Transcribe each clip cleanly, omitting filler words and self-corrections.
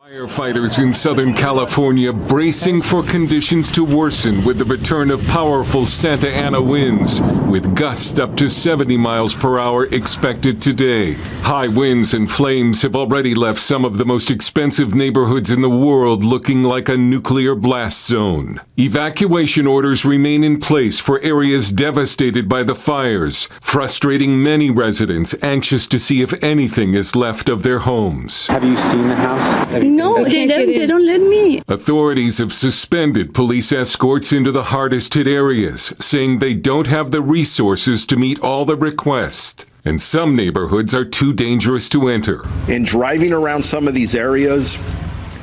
Firefighters in Southern California bracing for conditions to worsen with the return of powerful Santa Ana winds, with gusts up to 70 miles per hour expected today. High winds and flames have already left some of the most expensive neighborhoods in the world looking like a nuclear blast zone. Evacuation orders remain in place for areas devastated by the fires, frustrating many residents anxious to see if anything is left of their homes. Have you seen the house? No, they don't let me. Authorities have suspended police escorts into the hardest hit areas, saying they don't have the resources to meet all the requests. And some neighborhoods are too dangerous to enter. In driving around some of these areas,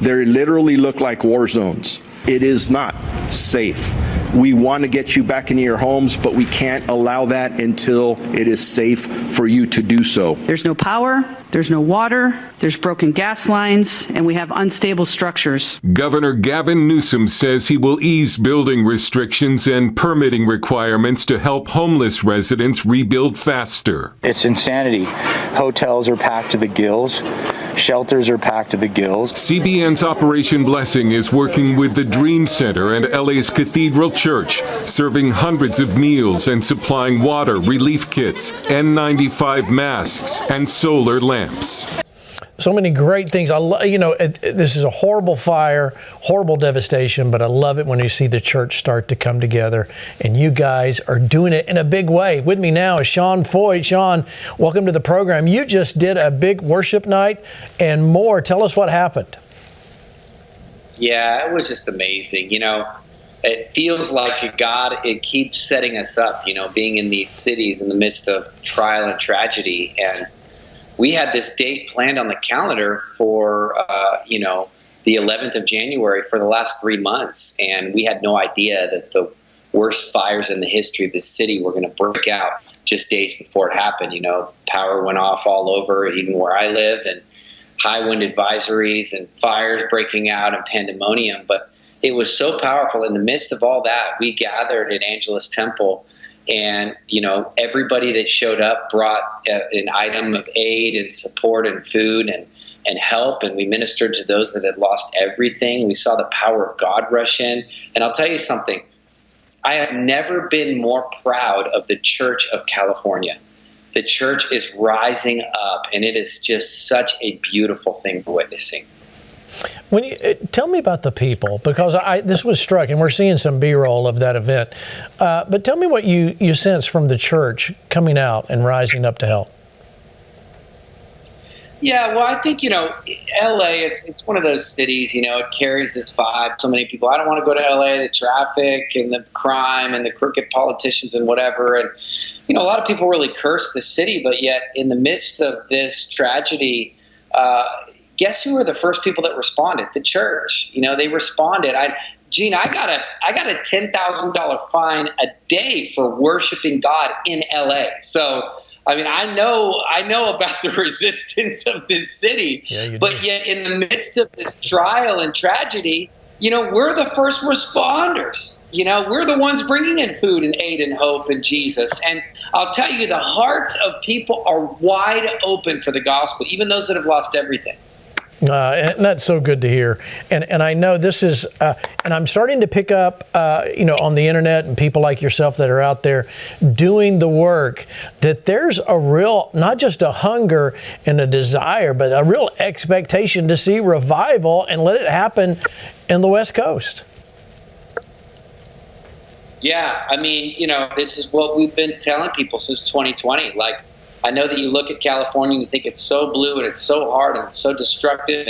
they literally look like war zones. It is not safe. We want to get you back into your homes, but we can't allow that until it is safe for you to do so. There's no power, there's no water, there's broken gas lines, and we have unstable structures. Governor Gavin Newsom says he will ease building restrictions and permitting requirements to help homeless residents rebuild faster. It's insanity. Hotels are packed to the gills. Shelters are packed to the gills. CBN's Operation Blessing is working with the Dream Center and LA's Cathedral Church, serving hundreds of meals and supplying water, relief kits, N95 masks, and solar lamps. So many great things. This is a horrible fire, horrible devastation, but I love it when you see the church start to come together, and you guys are doing it in a big way. With me now is Sean Foyt. Sean, welcome to the program. You just did a big worship night and more. Tell us what happened. Yeah, it was just amazing. It feels like it keeps setting us up, being in these cities in the midst of trial and tragedy. And we had this date planned on the calendar for, the 11th of January for the last 3 months. And we had no idea that the worst fires in the history of the city were going to break out just days before it happened. Power went off all over, even where I live, and high wind advisories and fires breaking out and pandemonium. But it was so powerful. In the midst of all that, we gathered at Angelus Temple. And, everybody that showed up brought an item of aid and support and food and help. And we ministered to those that had lost everything. We saw the power of God rush in. And I'll tell you something. I have never been more proud of the Church of California. The church is rising up, and it is just such a beautiful thing we're witnessing. Tell me about the people, because this was struck, and we're seeing some B-roll of that event. But tell me what you sense from the church coming out and rising up to help. Yeah, well, I think, L.A., it's one of those cities, it carries this vibe. So many people, I don't want to go to L.A., the traffic and the crime and the crooked politicians and whatever. And, a lot of people really curse the city, but yet in the midst of this tragedy, guess who were the first people that responded? The church. They responded. Gene, I got a $10,000 fine a day for worshiping God in LA. So, I know about the resistance of this city, but yet in the midst of this trial and tragedy, we're the first responders. We're the ones bringing in food and aid and hope and Jesus. And I'll tell you, the hearts of people are wide open for the gospel, even those that have lost everything. And that's so good to hear. And I know this is, and I'm starting to pick up, on the internet and people like yourself that are out there doing the work, that there's a real, not just a hunger and a desire, but a real expectation to see revival and let it happen in the West Coast. Yeah, this is what we've been telling people since 2020. I know that you look at California and you think it's so blue and it's so hard and it's so destructive,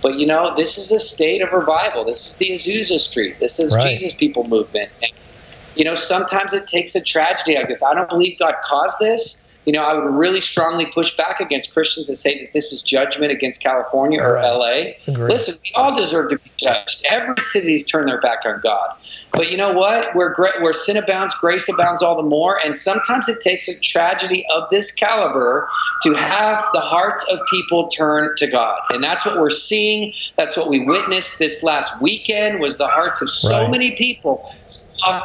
but this is a state of revival. This is the Azusa Street. This is right. Jesus People movement. And, sometimes it takes a tragedy. I guess I don't believe God caused this. I would really strongly push back against Christians that say that this is judgment against California or LA. Agreed. Listen, we all deserve to be judged. Every city's turned their back on God. But you know what? Where sin abounds, grace abounds all the more. And sometimes it takes a tragedy of this caliber to have the hearts of people turn to God. And that's what we're seeing. That's what we witnessed this last weekend, was the hearts of so many people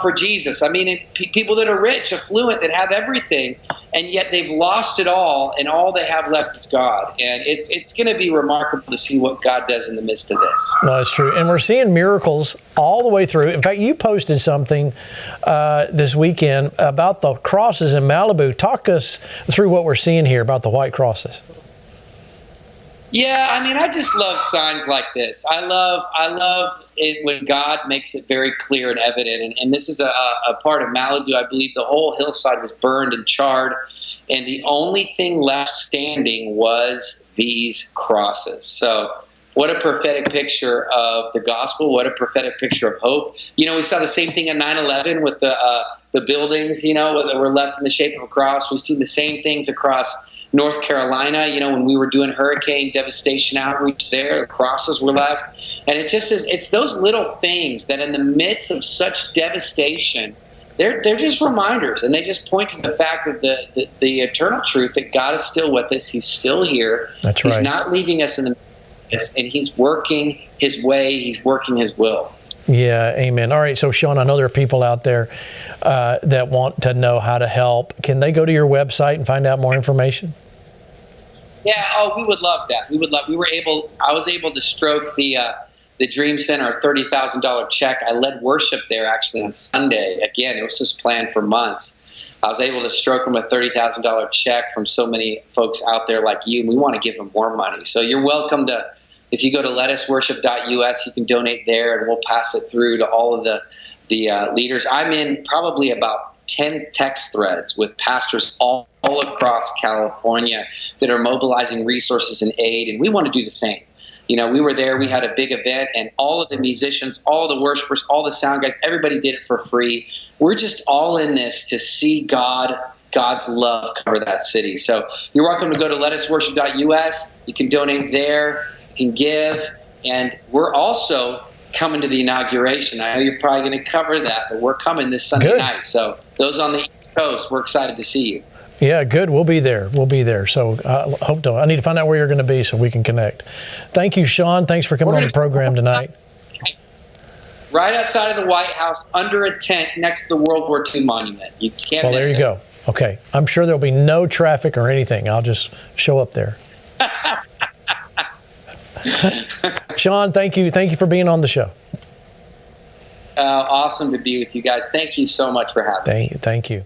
for Jesus. People that are rich, affluent, that have everything. And yet yet they've lost it all, and all they have left is God. And it's going to be remarkable to see what God does in the midst of this. No, that's true. And we're seeing miracles all the way through. In fact, you posted something this weekend about the crosses in Malibu. Talk us through what we're seeing here about the white crosses. Yeah, I mean, I just love signs like this. I love it when God makes it very clear and evident. And this is a part of Malibu. I believe the whole hillside was burned and charred, and the only thing left standing was these crosses. So what a prophetic picture of the gospel. What a prophetic picture of hope. You know, we saw the same thing at 9/11 with the buildings, you know, that were left in the shape of a cross. We've seen the same things across North Carolina, you know, when we were doing hurricane devastation outreach there, the crosses were left. And it just is, it's those little things that in the midst of such devastation, they're just reminders, and they just point to the fact of the eternal truth that God is still with us. He's still here. That's right. He's not leaving us in the midst, and he's working his way. He's working his will. Yeah, amen. All right, so Sean, I know there are people out there that want to know how to help. Can they go to your website and find out more information? Yeah, we would love that. I was able to stroke the Dream Center $30,000 check. I led worship there actually on Sunday. Again, it was just planned for months. I was able to stroke them a $30,000 check from so many folks out there like you, and we want to give them more money. So you're welcome to, if you go to letUsWorship.us, you can donate there, and we'll pass it through to all of the leaders. I'm in probably about 10 text threads with pastors all across California that are mobilizing resources and aid, and we want to do the same. You know, we were there, we had a big event, and all of the musicians, all of the worshipers, all the sound guys, everybody did it for free. We're just all in this to see God's love cover that city. So you're welcome to go to letUsWorship.us. You can donate there, you can give, and we're also coming to the inauguration. I know you're probably going to cover that, but we're coming this Sunday night. So those on the East Coast, we're excited to see you. Yeah, good. We'll be there. So I need to find out where you're going to be so we can connect. Thank you, Sean. Thanks for coming on the program tonight. Right outside of the White House, under a tent next to the World War II monument. You can't miss it. Well, there you go. Okay. I'm sure there'll be no traffic or anything. I'll just show up there. Sean, thank you. Thank you for being on the show. Awesome to be with you guys. Thank you so much for having me. Thank you.